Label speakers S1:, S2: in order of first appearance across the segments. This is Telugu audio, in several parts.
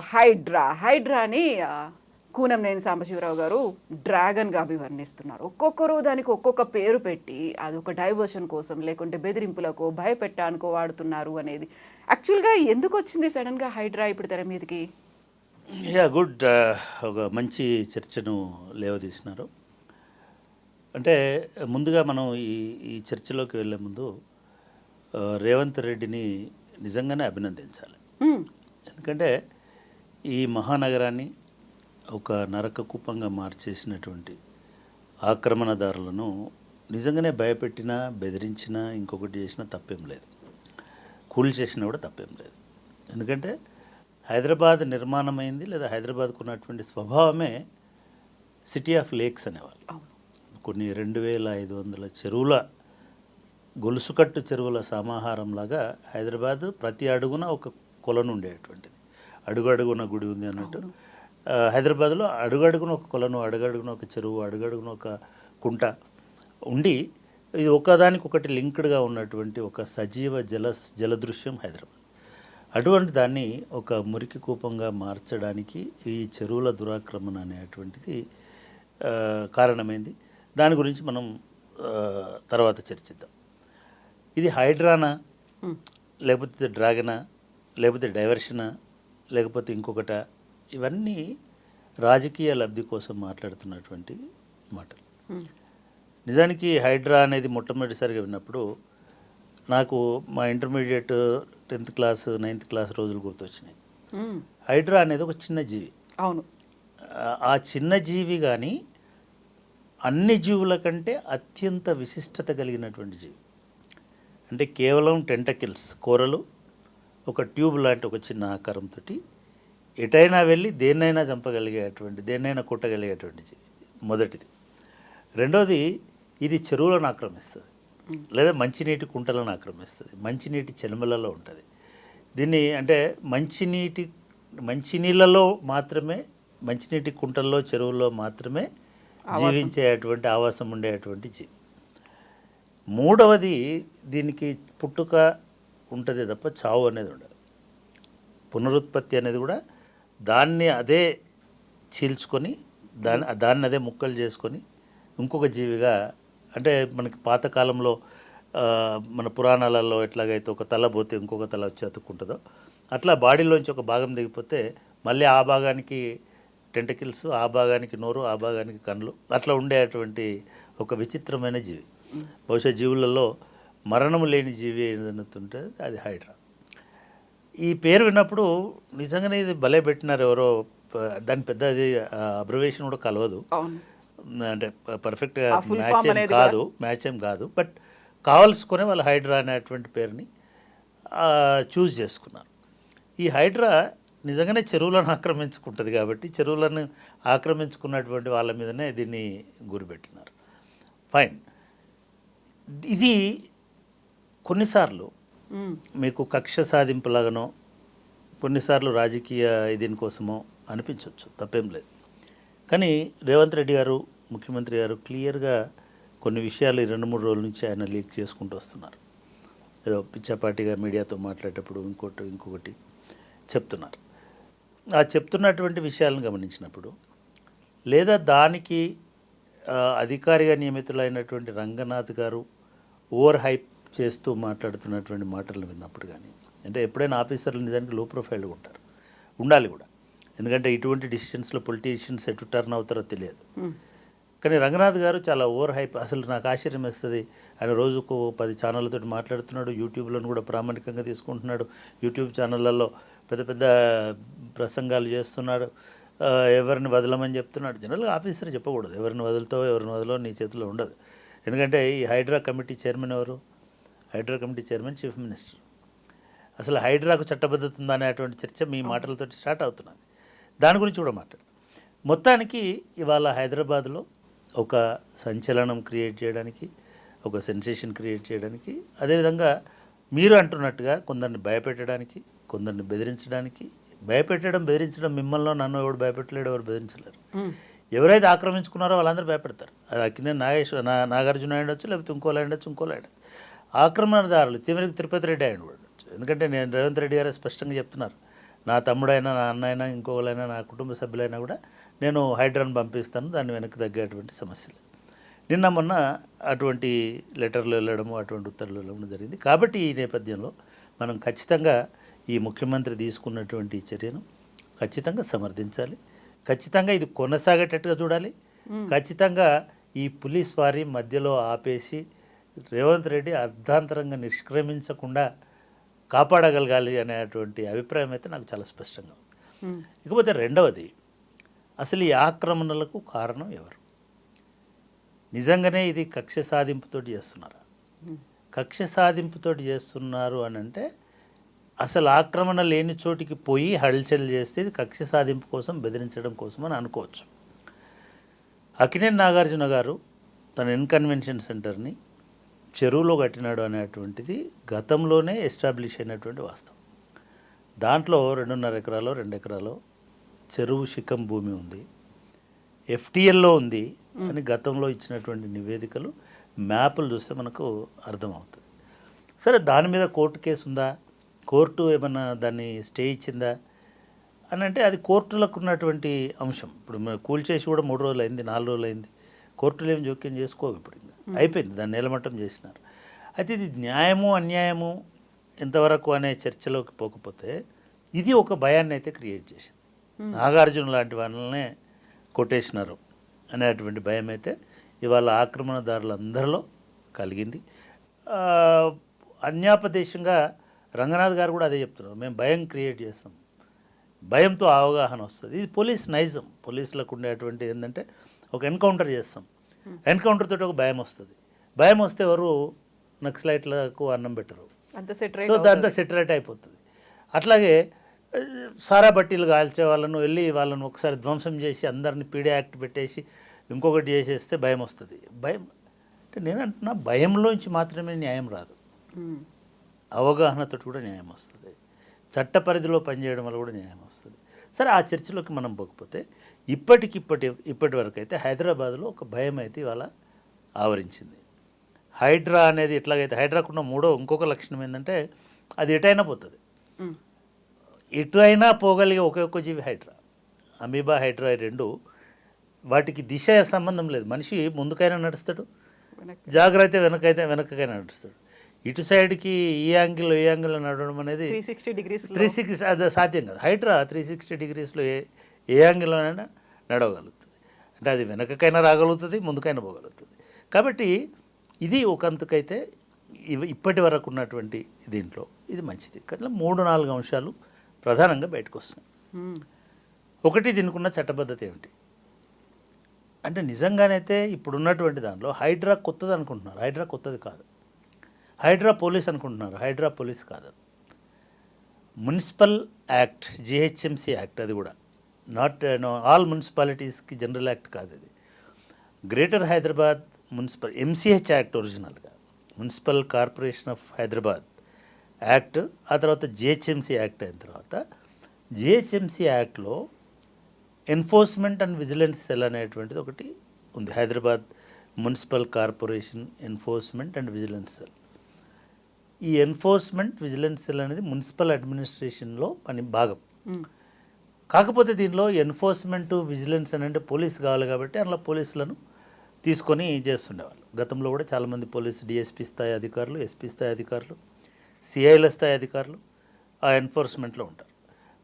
S1: హైడ్రాని కూనంనేని సాంబశివరావు గారు డ్రాగన్గా అభివర్ణిస్తున్నారు. ఒక్కొక్కరు దానికి ఒక్కొక్క పేరు పెట్టి అది ఒక డైవర్షన్ కోసం లేకుంటే బెదిరింపులకో భయపెట్టానికో వాడుతున్నారు అనేది యాక్చువల్గా ఎందుకు వచ్చింది సడన్గా హైడ్రా ఇప్పుడు తెర మీదకి?
S2: గుడ్. ఒక మంచి చర్చను లేవదీసినారు. అంటే ముందుగా మనం ఈ చర్చలోకి వెళ్ళే ముందు రేవంత్ రెడ్డిని నిజంగానే అభినందించాలి. ఎందుకంటే ఈ మహానగరాన్ని ఒక నరక కూపంగా మార్చేసినటువంటి ఆక్రమణదారులను నిజంగానే భయపెట్టినా బెదిరించినా ఇంకొకటి చేసినా తప్పేం లేదు, కూల్ చేసినా కూడా తప్పేం లేదు. ఎందుకంటే హైదరాబాద్ నిర్మాణమైంది లేదా హైదరాబాద్కు ఉన్నటువంటి స్వభావమే సిటీ ఆఫ్ లేక్స్ అనేవాళ్ళు. కొన్ని 2500 చెరువుల గొలుసుకట్టు చెరువుల సమాహారంలాగా హైదరాబాద్ ప్రతి అడుగున ఒక కొలను ఉండేటువంటిది. అడుగడుగున గుడి ఉంది అన్నట్టు హైదరాబాద్లో అడుగడుగున ఒక కొలను, అడుగడుగున ఒక చెరువు, అడుగడుగున ఒక కుంట ఉండి ఇది ఒకదానికొకటి లింక్డ్గా ఉన్నటువంటి ఒక సజీవ జలదృశ్యం హైదరాబాద్. అటువంటి దాన్ని ఒక మురికి కూపంగా మార్చడానికి ఈ చెరువుల దురాక్రమణ అనేటువంటిది కారణమైంది. దాని గురించి మనం తర్వాత చర్చిద్దాం. ఇది హైడ్రానా, లేకపోతే డ్రాగనా, లేకపోతే డైవర్షనా, లేకపోతే ఇంకొకట, ఇవన్నీ రాజకీయ లబ్ధి కోసం మాట్లాడుతున్నటువంటి మాటలు. నిజానికి హైడ్రా అనేది మొట్టమొదటిసారిగా విన్నప్పుడు నాకు మా intermediate 10th class 9th class రోజులు గుర్తొచ్చినాయి. హైడ్రా అనేది ఒక చిన్న జీవి.
S1: అవును.
S2: ఆ చిన్న జీవి కానీ అన్ని జీవుల కంటే అత్యంత విశిష్టత కలిగినటువంటి జీవి. అంటే కేవలం టెంటకిల్స్, కూరలు, ఒక ట్యూబ్ లాంటి ఒక చిన్న ఆకారంతో ఎటైనా వెళ్ళి దేన్నైనా చంపగలిగేటువంటి, దేన్నైనా కొట్టగలిగేటువంటి జీవి మొదటిది. రెండోది, ఇది చెరువులను ఆక్రమిస్తుంది లేదా మంచినీటి కుంటలను ఆక్రమిస్తుంది, మంచినీటి చెలుమలలో ఉంటుంది. దీన్ని అంటే మంచినీళ్ళలో మాత్రమే, మంచినీటి కుంటల్లో చెరువుల్లో మాత్రమే జీవించేటువంటి ఆవాసం ఉండేటువంటి జీవి. మూడవది, దీనికి పుట్టుక ఉంటుంది తప్ప చావు అనేది ఉండదు. పునరుత్పత్తి అనేది కూడా దాన్ని అదే చీల్చుకొని దాన్ని అదే ముక్కలు చేసుకొని ఇంకొక జీవిగా, అంటే మనకి పాతకాలంలో మన పురాణాలలో ఎట్లాగైతే ఒక తల పోతే ఇంకొక తల వచ్చి అతుక్కుంటుందో అట్లా బాడీలోంచి ఒక భాగం దిగిపోతే మళ్ళీ ఆ భాగానికి టెంటకిల్స్, ఆ భాగానికి నోరు, ఆ భాగానికి కళ్ళు, అట్లా ఉండేటువంటి ఒక విచిత్రమైన జీవి. బహుశా జీవులలో మరణం లేని జీవి ఏదైతే అది హైడ్రా. ఈ పేరు విన్నప్పుడు నిజంగానే ఇది భలే పెట్టినారు ఎవరో. దాని పెద్ద అది అబ్జర్వేషన్ కూడా కలవదు, అంటే పర్ఫెక్ట్గా మ్యాచ్ ఏం కాదు. బట్ కావాల్సుకునే వాళ్ళు హైడ్రా అనేటువంటి పేరుని చూస్ చేసుకున్నారు. ఈ హైడ్రా నిజంగానే చెరువులను ఆక్రమించుకుంటుంది కాబట్టి చెరువులను ఆక్రమించుకున్నటువంటి వాళ్ళ మీదనే దీన్ని గురిపెట్టినారు. ఫైన్. ఇది కొన్నిసార్లు మీకు కక్ష సాధింపులాగానో, కొన్నిసార్లు రాజకీయ దీనికోసమో అనిపించవచ్చు, తప్పేం లేదు. కానీ రేవంత్ రెడ్డి గారు, ముఖ్యమంత్రి గారు క్లియర్గా కొన్ని విషయాలు 2-3 రోజుల నుంచి ఆయన లీక్ చేసుకుంటూ వస్తున్నారు. ఏదో పిచ్చాపాటిగా మీడియాతో మాట్లాడేటప్పుడు ఇంకొకటి చెప్తున్నారు. ఆ చెప్తున్నటువంటి విషయాలను గమనించినప్పుడు, లేదా దానికి అధికారిగా నియమితులైనటువంటి రంగనాథ్ గారు ఓవర్ హైప్ చేస్తూ మాట్లాడుతున్నటువంటి మాటలను విన్నప్పుడు కానీ, అంటే ఎప్పుడైనా ఆఫీసర్లు నిజానికి లో ప్రొఫైల్గా ఉంటారు, ఉండాలి కూడా. ఎందుకంటే ఇటువంటి డిసిషన్స్లో పొలిటీషియన్స్ ఎటు టర్న్ అవుతారో తెలియదు. కానీ రంగనాథ్ గారు చాలా ఓవర్ హైప్. అసలు నాకు ఆశ్చర్యం వేస్తుంది. ఆయన రోజుకు 10 ఛానళ్ళతో మాట్లాడుతున్నాడు, యూట్యూబ్లను కూడా ప్రామాణికంగా తీసుకుంటున్నాడు, యూట్యూబ్ ఛానళ్ళల్లో పెద్ద పెద్ద ప్రసంగాలు చేస్తున్నాడు, ఎవరిని వదలమని చెప్తున్నాడు. జనరల్గా ఆఫీసర్ చెప్పకూడదు, ఎవరిని వదులుతావో ఎవరిని వదలో నీ చేతిలో ఉండదు. ఎందుకంటే ఈ హైడ్రా కమిటీ చైర్మన్ ఎవరు? Hydraa committee chairman chief minister. అసలు హైడ్రాకు చట్టబద్ధత ఉందా అనేటువంటి చర్చ మీ మాటలతో స్టార్ట్ అవుతున్నది. దాని గురించి కూడా మాట్లాడు. మొత్తానికి ఇవాళ హైదరాబాద్లో ఒక సంచలనం క్రియేట్ చేయడానికి, ఒక సెన్సేషన్ క్రియేట్ చేయడానికి, అదేవిధంగా మీరు అంటున్నట్టుగా కొందరిని భయపెట్టడానికి, కొందరిని బెదిరించడానికి. బెదిరించడం మిమ్మల్ని నన్ను ఎవడు భయపెట్టలేడు, ఎవరు బెదిరించలేరు. ఎవరైతే ఆక్రమించుకున్నారో వాళ్ళందరూ భయపెడతారు. అది అక్కినేని నాగార్జున ఉండొచ్చు, లేకపోతే ఇంకోలా ఉండొచ్చు. ఆక్రమణదారులు చివరికి తిరుపతి రెడ్డి ఆయన కూడా ఉండొచ్చు. ఎందుకంటే నేను రేవంత్ రెడ్డి గారు స్పష్టంగా చెప్తున్నారు, నా తమ్ముడైనా నా అన్నైనా ఇంకోళ్ళైనా నా కుటుంబ సభ్యులైనా కూడా నేను హైడ్రాను పంపిస్తాను, దాన్ని వెనక్కి తగ్గేటువంటి సమస్యలు. నిన్న మొన్న అటువంటి లెటర్లు వెళ్ళడము, అటువంటి ఉత్తర్వులు వెళ్ళడం జరిగింది. కాబట్టి ఈ నేపథ్యంలో మనం ఖచ్చితంగా ఈ ముఖ్యమంత్రి తీసుకున్నటువంటి ఈ చర్యను ఖచ్చితంగా సమర్థించాలి. ఖచ్చితంగా ఇది కొనసాగేటట్టుగా చూడాలి. ఖచ్చితంగా ఈ పులిస్ వారి మధ్యలో ఆపేసి రేవంత్ రెడ్డి అర్ధాంతరంగా నిష్క్రమించకుండా కాపాడగలగాలి అనేటువంటి అభిప్రాయం అయితే నాకు చాలా స్పష్టంగా ఉంది. ఇకపోతే రెండవది, అసలు ఈ ఆక్రమణలకు కారణం ఎవరు? నిజంగానే ఇది కక్ష సాధింపుతో చేస్తున్నారా? కక్ష సాధింపుతో చేస్తున్నారు అని అంటే అసలు ఆక్రమణ లేని చోటికి పోయి హల్చల్ చేస్తే ఇది కక్ష సాధింపు కోసం, బెదిరించడం కోసం అని అనుకోవచ్చు. అక్కినేని నాగార్జున గారు తన ఇన్కన్వెన్షన్ సెంటర్ని చెరువులో కట్టినాడు అనేటువంటిది గతంలోనే ఎస్టాబ్లిష్ అయినటువంటి వాస్తవం. దాంట్లో 2.5 ఎకరాలో 2 ఎకరాలో చెరువు శిఖం భూమి ఉంది, ఎఫ్టీఎల్లో ఉంది అని గతంలో ఇచ్చినటువంటి నివేదికలు, మ్యాపులు చూస్తే మనకు అర్థమవుతుంది. సరే, దాని మీద కోర్టు కేసు ఉందా, కోర్టు ఏమన్నా దాన్ని స్టే ఇచ్చిందా అని అంటే అది కోర్టులకు ఉన్నటువంటి అంశం. ఇప్పుడు మనం కూల్చేసి కూడా 3 రోజులు అయింది, 4 రోజులు అయింది, కోర్టులు ఏం జోక్యం చేసుకోవు. ఇప్పుడు అయిపోయింది, దాన్ని నిలమట్టం చేసినారు. అయితే ఇది న్యాయము అన్యాయము ఎంతవరకు అనే చర్చలోకి పోకపోతే ఇది ఒక భయాన్ని అయితే క్రియేట్ చేసింది. నాగార్జున లాంటి వాళ్ళనే కొట్టేసినారు అనేటువంటి భయం అయితే ఇవాళ ఆక్రమణదారులందరిలో కలిగింది. అన్యాపదేశంగా రంగనాథ్ గారు కూడా అదే చెప్తున్నారు, మేము భయం క్రియేట్ చేస్తాం, భయంతో అవగాహన వస్తుంది. ఇది పోలీస్ నైజం. పోలీసులకు ఉండేటువంటి ఏంటంటే ఒక ఎన్కౌంటర్ చేస్తాం, ఎన్కౌంటర్ తోటి ఒక భయం వస్తుంది. భయం వస్తే ఎవరు నక్సలైట్లకు అన్నం పెట్టరు, సో దాంతో సెటరేట్ అయిపోతుంది. అట్లాగే సారా బట్టీలు కాల్చే వాళ్ళను వెళ్ళి వాళ్ళను ఒకసారి ధ్వంసం చేసి అందరిని పీడే యాక్ట్ పెట్టేసి ఇంకొకటి చేసేస్తే భయం వస్తుంది. భయం అంటే నేను అంటున్నా, భయంలోంచి మాత్రమే న్యాయం రాదు, అవగాహనతో కూడా న్యాయం వస్తుంది, చట్ట పరిధిలో పనిచేయడం వల్ల కూడా న్యాయం వస్తుంది. సరే, ఆ చర్చలోకి మనం పోకపోతే ఇప్పటి వరకు అయితే హైదరాబాద్లో ఒక భయం అయితే ఇవాళ ఆవరించింది. హైడ్రా అనేది ఎట్లాగైతే హైడ్రాకున్న ఇంకొక లక్షణం ఏంటంటే అది ఎటైనా పోతుంది, ఎటు అయినా పోగలిగే ఒకే జీవి హైడ్రా. అమీబా, హైడ్రా రెండు వాటికి దిశ సంబంధం లేదు. మనిషి ముందుకైనా నడుస్తాడు, జాగ్రత్త వెనకకైనా నడుస్తాడు. ఇటు సైడ్కి ఈ యాంగిల్లో నడవడం అనేది 360 అది సాధ్యం కాదు. హైడ్రా 360 డిగ్రీస్లో ఏ యాంగిల్లోనైనా నడవగలుగుతుంది. అంటే అది వెనకకైనా రాగలుగుతుంది, ముందుకైనా పోగలుగుతుంది. కాబట్టి ఇది ఒకంతకైతే ఇప్పటి వరకు ఉన్నటువంటి దీంట్లో ఇది మంచిది. కానీ 3-4 అంశాలు ప్రధానంగా బయటకు వస్తున్నాయి. ఒకటి, దీనికి ఉన్న చట్టబద్ధత ఏమిటి అంటే నిజంగానైతే ఇప్పుడున్నటువంటి దాంట్లో హైడ్రా కొత్తది అనుకుంటున్నారు. హైడ్రా కొత్తది కాదు. హైడ్రా పోలీస్ అనుకుంటున్నారు. హైడ్రా పోలీస్ కాదు, మున్సిపల్ యాక్ట్, జిహెచ్ఎంసీ యాక్ట్. అది కూడా నాట్ ఆల్ మున్సిపాలిటీస్కి జనరల్ యాక్ట్ కాదు. ఇది greater Hyderabad municipal MCH act ఒరిజినల్గా, municipal corporation of Hyderabad act. ఆ తర్వాత జిహెచ్ఎంసీ యాక్ట్ అయిన తర్వాత జిహెచ్ఎంసీ యాక్ట్లో ఎన్ఫోర్స్మెంట్ అండ్ విజిలెన్స్ సెల్ అనేటువంటిది ఒకటి ఉంది. Hyderabad municipal corporation enforcement and vigilance cell. ఈ ఎన్ఫోర్స్మెంట్ విజిలెన్స్ సెల్ అనేది మున్సిపల్ అడ్మినిస్ట్రేషన్లో పని భాగం. కాకపోతే దీనిలో ఎన్ఫోర్స్మెంట్ విజిలెన్స్ అని అంటే పోలీసు కావాలి కాబట్టి అందులో పోలీసులను తీసుకొని చేస్తుండేవాళ్ళు. గతంలో కూడా చాలామంది పోలీసు డిఎస్పీ స్థాయి అధికారులు, ఎస్పీ స్థాయి అధికారులు, సిఐల స్థాయి అధికారులు ఆ ఎన్ఫోర్స్మెంట్లో ఉంటారు.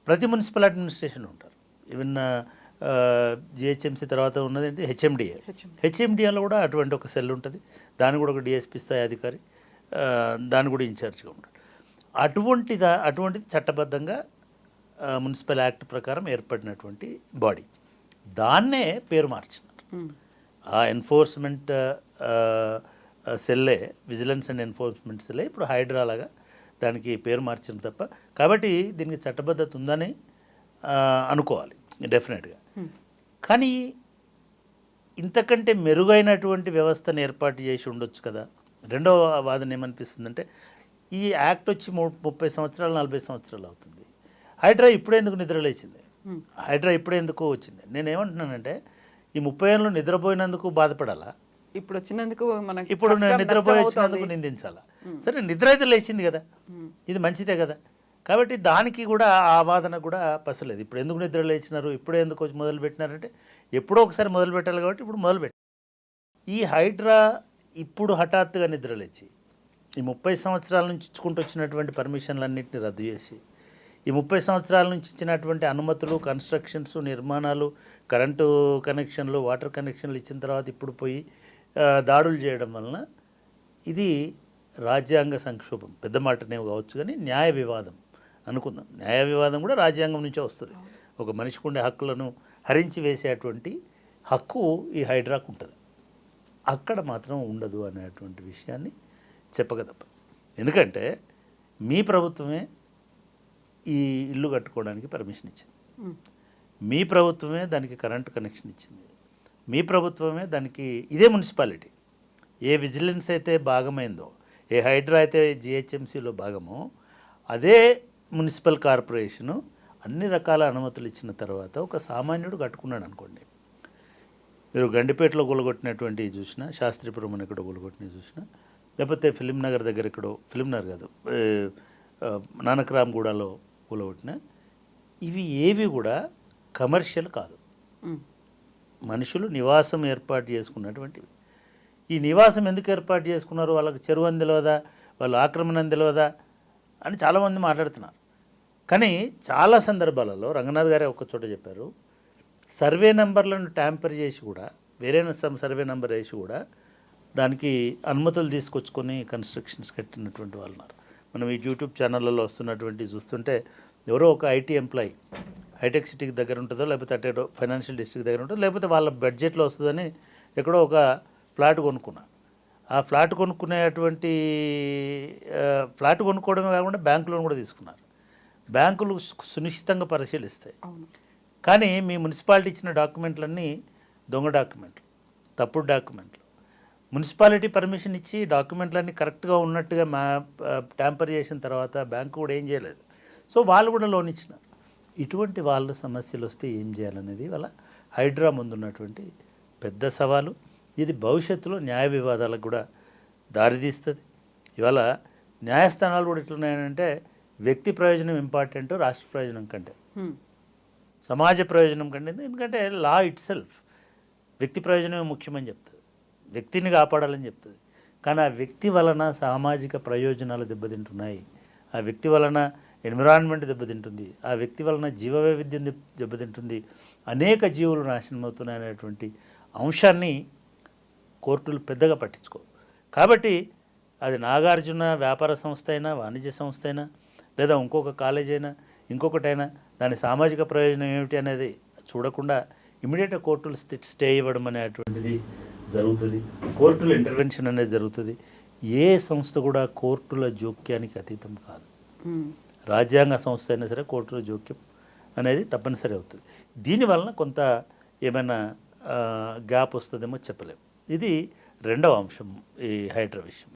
S2: ప్రతి మున్సిపల్ అడ్మినిస్ట్రేషన్ ఉంటారు. ఈవెన్ జిహెచ్ఎంసీ తర్వాత ఉన్నది ఏంటి హెచ్ఎండిఏ. హెచ్ఎండిఏలో కూడా అటువంటి ఒక సెల్ ఉంటుంది. దాని కూడా ఒక డిఎస్పీ స్థాయి అధికారి, దాని కూడా ఇన్ఛార్జ్గా ఉంటాడు. అటువంటిది చట్టబద్ధంగా మున్సిపల్ యాక్ట్ ప్రకారం ఏర్పడినటువంటి బాడీ. దాన్నే పేరు మార్చినారు. ఆ ఎన్ఫోర్స్మెంట్ సెల్లే, విజిలెన్స్ అండ్ ఎన్ఫోర్స్మెంట్ సెల్లే ఇప్పుడు హైడ్రా లాగా దానికి పేరు మార్చిన తప్ప. కాబట్టి దీనికి చట్టబద్ధత ఉందని అనుకోవాలి డెఫినెట్గా. కానీ ఇంతకంటే మెరుగైనటువంటి వ్యవస్థను ఏర్పాటు చేసి ఉండొచ్చు కదా. రెండవ వాదన ఏమనిపిస్తుందంటే ఈ యాక్ట్ వచ్చి 30 సంవత్సరాలు 40 సంవత్సరాలు అవుతుంది. హైడ్రా ఇప్పుడే ఎందుకు నిద్రలేచింది? హైడ్రా ఇప్పుడే ఎందుకు వచ్చింది? నేనేమంటున్నానంటే ఈ 30 ఏళ్ళు నిద్రపోయినందుకు బాధపడాలా?
S1: ఇప్పుడు వచ్చినందుకు
S2: ఇప్పుడు నిద్రపోయి వచ్చినందుకు నిందించాలా? సరే, నిద్ర అయితే లేచింది కదా, ఇది మంచిదే కదా. కాబట్టి దానికి కూడా ఆ వాదన కూడా పసలేదు. ఇప్పుడు ఎందుకు నిద్ర లేచినారు, ఇప్పుడే ఎందుకు వచ్చి మొదలు పెట్టినారంటే ఎప్పుడో ఒకసారి మొదలు పెట్టాలి కాబట్టి ఇప్పుడు మొదలుపెట్టారు. ఈ హైడ్రా ఇప్పుడు హఠాత్తుగా నిద్ర లేచి ఈ 30 సంవత్సరాల నుంచి ఇచ్చుకుంటూ వచ్చినటువంటి పర్మిషన్లన్నింటినీ రద్దు చేసి ఈ 30 సంవత్సరాల నుంచి ఇచ్చినటువంటి అనుమతులు, కన్స్ట్రక్షన్స్, నిర్మాణాలు, కరెంటు కనెక్షన్లు, వాటర్ కనెక్షన్లు ఇచ్చిన తర్వాత ఇప్పుడు పోయి దాడులు చేయడం వలన ఇది రాజ్యాంగ సంక్షోభం. పెద్ద మాటనే కావచ్చు కానీ న్యాయ వివాదం అనుకుందాం. న్యాయ వివాదం కూడా రాజ్యాంగం నుంచే వస్తుంది. ఒక మనిషికి ఉండే హక్కులను హరించి వేసేటువంటి హక్కు ఈ హైడ్రాకు ఉంటుంది. అక్కడ మాత్రం ఉండదు అనేటువంటి విషయాన్ని చెప్పగదప్ప. ఎందుకంటే మీ ప్రభుత్వమే ఈ ఇల్లు కట్టుకోవడానికి పర్మిషన్ ఇచ్చింది, మీ ప్రభుత్వమే దానికి కరెంటు కనెక్షన్ ఇచ్చింది, మీ ప్రభుత్వమే దానికి ఇదే మున్సిపాలిటీ ఏ విజిలెన్స్ అయితే భాగమైందో, ఏ హైడ్రా అయితే జిహెచ్ఎంసీలో భాగమో అదే మున్సిపల్ కార్పొరేషను అన్ని రకాల అనుమతులు ఇచ్చిన తర్వాత ఒక సామాన్యుడు కట్టుకున్నాడు అనుకోండి. మీరు గండిపేటలో కూలగొట్టినటువంటి చూసినా, శాస్త్రీపురం అని ఎక్కడో కూలగొట్టినవి చూసినా, లేకపోతే ఫిలిం నగర్ దగ్గర ఎక్కడో, ఫిలిం నగర్ కాదు నానక్రామ్గూడలో కూలగొట్టిన, ఇవి ఏవి కూడా కమర్షియల్ కాదు, మనుషులు నివాసం ఏర్పాటు చేసుకున్నటువంటివి. ఈ నివాసం ఎందుకు ఏర్పాటు చేసుకున్నారు, వాళ్ళకి చెరువు అని తెలియదా, వాళ్ళు ఆక్రమణ అని తెలియదా అని చాలామంది మాట్లాడుతున్నారు. కానీ చాలా సందర్భాలలో రంగనాథ్ గారే ఒక చోట చెప్పారు, సర్వే నెంబర్లను ట్యాంపర్ చేసి కూడా వేరే సర్వే నెంబర్ వేసి కూడా దానికి అనుమతులు తీసుకొచ్చుకొని కన్స్ట్రక్షన్స్ కట్టినటువంటి వాళ్ళు ఉన్నారు. మనం ఈ యూట్యూబ్ ఛానళ్ళలో వస్తున్నటువంటి చూస్తుంటే ఎవరో ఒక ఐటీ ఎంప్లాయీ హైటెక్ సిటీకి దగ్గర ఉంటుందో, లేకపోతే అటేటో ఫైనాన్షియల్ డిస్ట్రిక్ట్ దగ్గర ఉంటుందో, లేకపోతే వాళ్ళ బడ్జెట్లో వస్తుందని ఎక్కడో ఒక ఫ్లాట్ కొనుక్కున్నా. ఆ ఫ్లాట్ కొనుక్కునేటువంటి ఫ్లాట్ కొనుక్కోవడమే కాకుండా బ్యాంకు లోన్ కూడా తీసుకున్నారు. బ్యాంకులు సునిశ్చితంగా పరిశీలిస్తాయి. కానీ మీ మున్సిపాలిటీ ఇచ్చిన డాక్యుమెంట్లన్నీ దొంగ డాక్యుమెంట్లు, తప్పుడు డాక్యుమెంట్లు. మున్సిపాలిటీ పర్మిషన్ ఇచ్చి డాక్యుమెంట్లన్నీ కరెక్ట్గా ఉన్నట్టుగా ట్యాంపర్ చేసిన తర్వాత బ్యాంకు కూడా ఏం చేయలేదు. సో వాళ్ళు కూడా లోన్ ఇచ్చినారు. ఇటువంటి వాళ్ళ సమస్యలు వస్తే ఏం చేయాలనేది వాళ్ళ హైడ్రా ముందున్నటువంటి పెద్ద సవాలు. ఇది భవిష్యత్తులో న్యాయ వివాదాలకు కూడా దారితీస్తుంది. ఇవాళ న్యాయస్థానాలు కూడా ఎట్లున్నాయంటే వ్యక్తి ప్రయోజనం ఇంపార్టెంట్ రాష్ట్ర ప్రయోజనం కంటే, సమాజ ప్రయోజనం కంటే. ఎందుకంటే లా ఇట్ సెల్ఫ్ వ్యక్తి ప్రయోజనమే ముఖ్యమని చెప్తుంది, వ్యక్తిని కాపాడాలని చెప్తుంది. కానీ ఆ వ్యక్తి వలన సామాజిక ప్రయోజనాలు దెబ్బతింటున్నాయి, ఆ వ్యక్తి వలన ఎన్విరాన్మెంట్ దెబ్బతింటుంది, ఆ వ్యక్తి వలన జీవ వైవిధ్యం దెబ్బతింటుంది, అనేక జీవులు నాశనం అవుతున్నాయి అనేటువంటి అంశాన్ని కోర్టులు పెద్దగా పట్టించుకోవు. కాబట్టి అది నాగార్జున వ్యాపార సంస్థ అయినా, వాణిజ్య సంస్థ అయినా, లేదా ఇంకొక కాలేజ్ అయినా, ఇంకొకటైనా దాని సామాజిక ప్రయోజనం ఏమిటి అనేది చూడకుండా ఇమీడియట్గా కోర్టులు స్టే ఇవ్వడం అనేటువంటిది జరుగుతుంది. కోర్టుల ఇంటర్వెన్షన్ అనేది జరుగుతుంది. ఏ సంస్థ కూడా కోర్టుల జోక్యానికి అతీతం కాదు. రాజ్యాంగ సంస్థ అయినా సరే కోర్టుల జోక్యం అనేది తప్పనిసరి అవుతుంది. దీనివలన కొంత ఏమైనా గ్యాప్ వస్తుందేమో చెప్పలేము. ఇది రెండవ అంశం ఈ హైడ్రా విషయం.